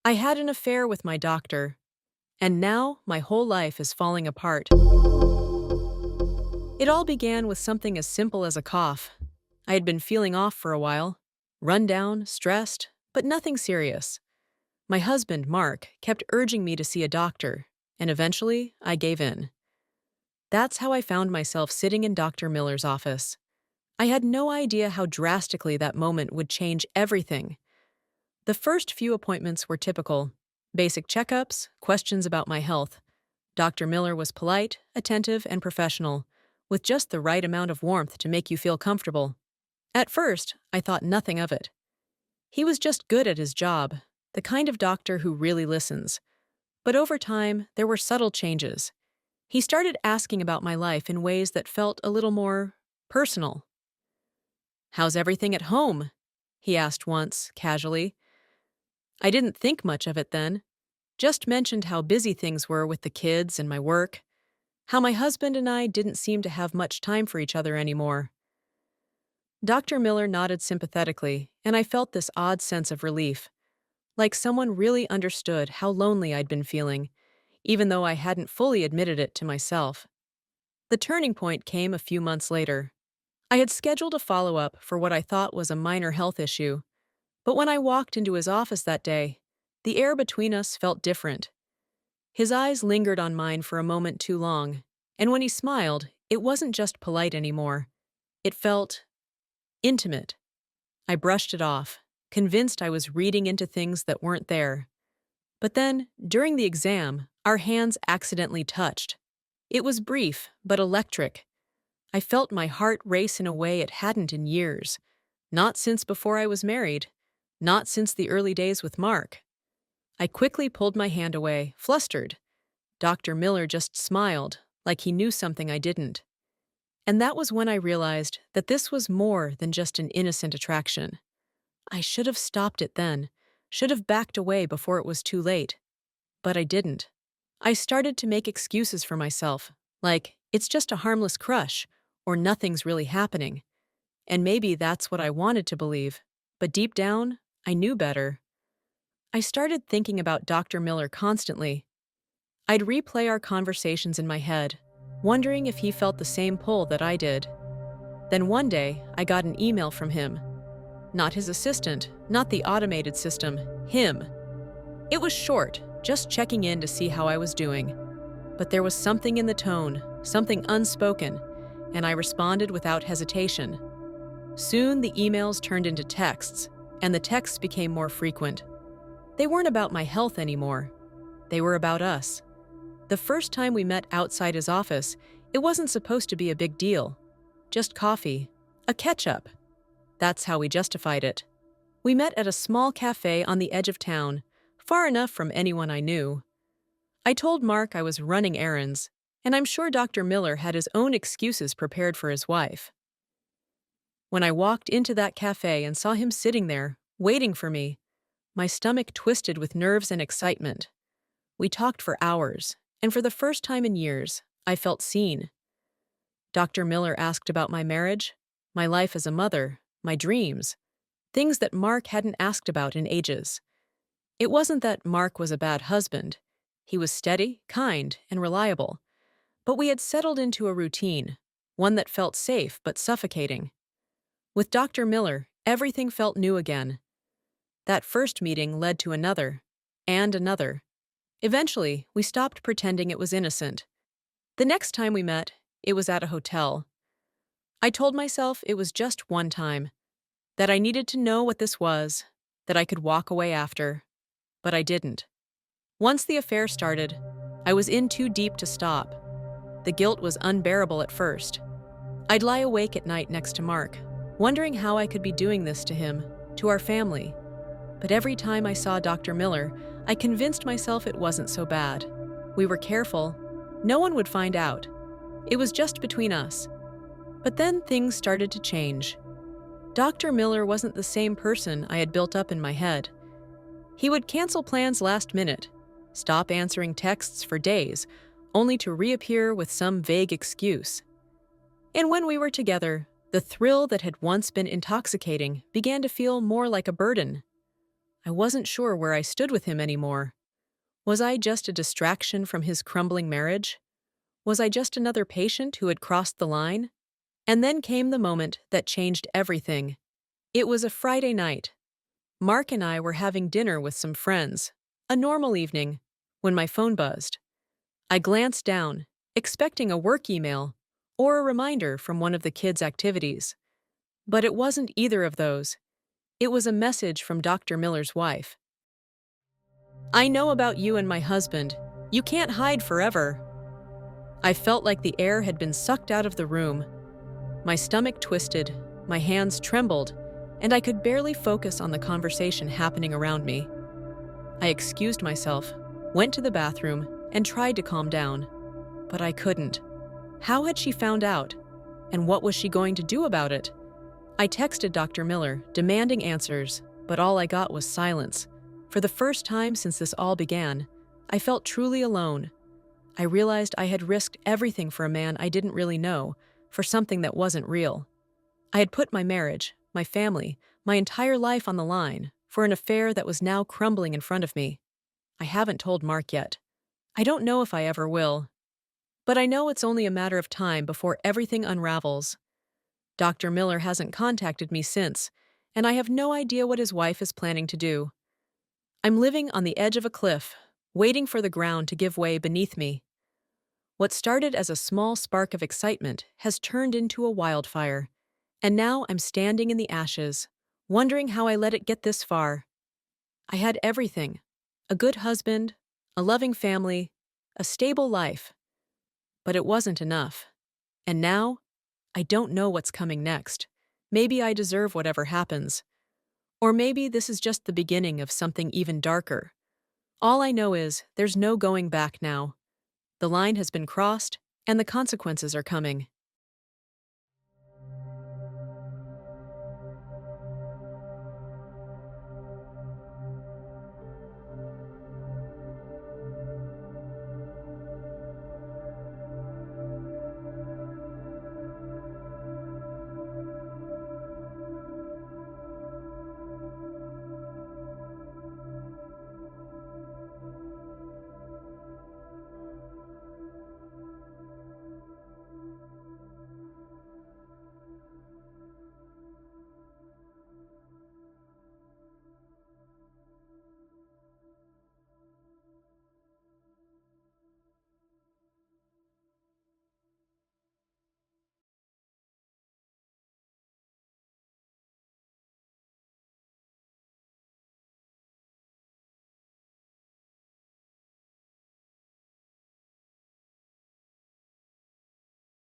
I had an affair with my doctor, and now my whole life is falling apart. It all began with something as simple as a cough. I had been feeling off for a while, run down, stressed, but nothing serious. My husband, Mark, kept urging me to see a doctor, and eventually I gave in. That's how I found myself sitting in Dr. Miller's office. I had no idea how drastically that moment would change everything. The first few appointments were typical: basic checkups, questions about my health. Dr. Miller was polite, attentive, and professional, with just the right amount of warmth to make you feel comfortable. At first, I thought nothing of it. He was just good at his job, the kind of doctor who really listens. But over time, there were subtle changes. He started asking about my life in ways that felt a little more personal. "How's everything at home?" he asked once, casually. I didn't think much of it then, just mentioned how busy things were with the kids and my work, how my husband and I didn't seem to have much time for each other anymore. Dr. Miller nodded sympathetically, and I felt this odd sense of relief, like someone really understood how lonely I'd been feeling, even though I hadn't fully admitted it to myself. The turning point came a few months later. I had scheduled a follow-up for what I thought was a minor health issue, but when I walked into his office that day, the air between us felt different. His eyes lingered on mine for a moment too long, and when he smiled, it wasn't just polite anymore. It felt intimate. I brushed it off, convinced I was reading into things that weren't there. But then, during the exam, our hands accidentally touched. It was brief, but electric. I felt my heart race in a way it hadn't in years. Not since before I was married. Not since the early days with Mark. I quickly pulled my hand away, flustered. Dr. Miller just smiled, like he knew something I didn't. And that was when I realized that this was more than just an innocent attraction. I should have stopped it then, should have backed away before it was too late. But I didn't. I started to make excuses for myself, like, it's just a harmless crush, or nothing's really happening. And maybe that's what I wanted to believe, but deep down, I knew better. I started thinking about Dr. Miller constantly. I'd replay our conversations in my head, wondering if he felt the same pull that I did. Then one day, I got an email from him. Not his assistant, not the automated system, him. It was short, just checking in to see how I was doing. But there was something in the tone, something unspoken, and I responded without hesitation. Soon the emails turned into texts, and the texts became more frequent. They weren't about my health anymore. They were about us. The first time we met outside his office, it wasn't supposed to be a big deal. Just coffee, a catch-up. That's how we justified it. We met at a small cafe on the edge of town, far enough from anyone I knew. I told Mark I was running errands, and I'm sure Dr. Miller had his own excuses prepared for his wife. When I walked into that cafe and saw him sitting there, waiting for me, my stomach twisted with nerves and excitement. We talked for hours, and for the first time in years, I felt seen. Dr. Miller asked about my marriage, my life as a mother, my dreams, things that Mark hadn't asked about in ages. It wasn't that Mark was a bad husband. He was steady, kind, and reliable. But we had settled into a routine, one that felt safe but suffocating. With Dr. Miller, everything felt new again. That first meeting led to another, and another. Eventually, we stopped pretending it was innocent. The next time we met, it was at a hotel. I told myself it was just one time, that I needed to know what this was, that I could walk away after. But I didn't. Once the affair started, I was in too deep to stop. The guilt was unbearable at first. I'd lie awake at night next to Mark, wondering how I could be doing this to him, to our family. But every time I saw Dr. Miller, I convinced myself it wasn't so bad. We were careful. No one would find out. It was just between us. But then things started to change. Dr. Miller wasn't the same person I had built up in my head. He would cancel plans last minute, stop answering texts for days, only to reappear with some vague excuse. And when we were together, the thrill that had once been intoxicating began to feel more like a burden. I wasn't sure where I stood with him anymore. Was I just a distraction from his crumbling marriage? Was I just another patient who had crossed the line? And then came the moment that changed everything. It was a Friday night. Mark and I were having dinner with some friends. A normal evening, when my phone buzzed. I glanced down, expecting a work email or a reminder from one of the kids' activities. But it wasn't either of those. It was a message from Dr. Miller's wife. "I know about you and my husband. You can't hide forever." I felt like the air had been sucked out of the room. My stomach twisted, my hands trembled, and I could barely focus on the conversation happening around me. I excused myself, went to the bathroom, and tried to calm down. But I couldn't. How had she found out? And what was she going to do about it? I texted Dr. Miller, demanding answers, but all I got was silence. For the first time since this all began, I felt truly alone. I realized I had risked everything for a man I didn't really know, for something that wasn't real. I had put my marriage, my family, my entire life on the line for an affair that was now crumbling in front of me. I haven't told Mark yet. I don't know if I ever will. But I know it's only a matter of time before everything unravels. Dr. Miller hasn't contacted me since, and I have no idea what his wife is planning to do. I'm living on the edge of a cliff, waiting for the ground to give way beneath me. What started as a small spark of excitement has turned into a wildfire, and now I'm standing in the ashes, wondering how I let it get this far. I had everything: a good husband, a loving family, a stable life. But it wasn't enough. And now, I don't know what's coming next. Maybe I deserve whatever happens. Or maybe this is just the beginning of something even darker. All I know is there's no going back now. The line has been crossed, and the consequences are coming.